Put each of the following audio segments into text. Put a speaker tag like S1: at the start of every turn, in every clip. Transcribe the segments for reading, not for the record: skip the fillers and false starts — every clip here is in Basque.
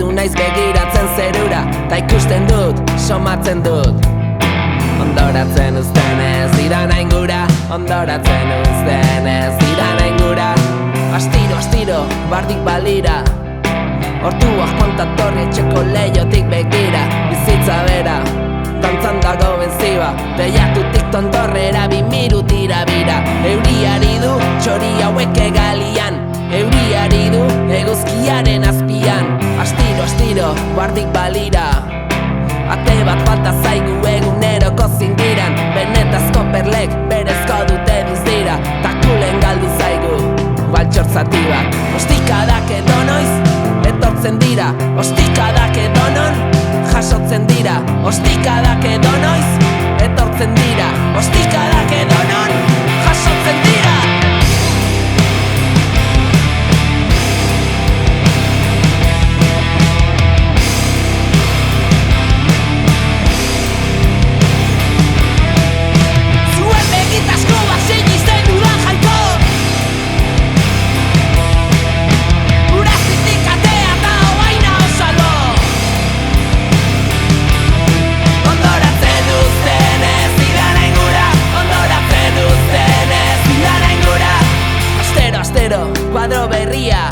S1: Saiatu naiz begiratzen zerura, ta ikusten dut, somatzen dut. Ondoratzen uzten ez dira nain gura, ondoratzen uzten ez dira nain gura. Astiro, astiro, bardik balira, orduak kontatorri etxeko leiotik begira. Bizitza bera, dantzan dago benziba, deiatutik tontorrera 2000 tira bira. Euriari du txori hauek egalian, euriari du eguzkiaren azpian. Astiro, astiro, bardik balira, ate bat falta zaigu eguneroko zingiran. Benetazko perlek berezko dute dira, takulen galdu zaigu baltxortzati bat. Ostikadak edo noiz etortzen dira, ostikadak edo non jasotzen dira. Ostikadak edo noiz etortzen dira, ostikadak edo non jasotzen dira. Kuadro berria,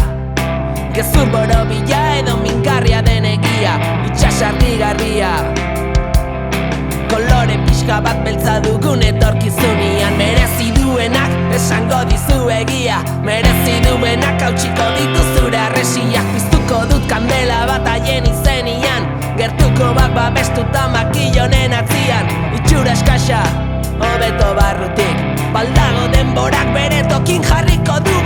S1: gezur borobila edo mingarria den egia, itxasarri garbia. Kolore pixka bat beltza dugun etorkizunean, merezi duenak esango dizu egia, merezi duenak hautsiko ditu zure arresiak. Piztuko dut kandela bat haien izenian, gertuko bat babestuta makillonen atzian. Itxura eskasa, hobeto barrutik, baldago denborak bere tokin jarriko du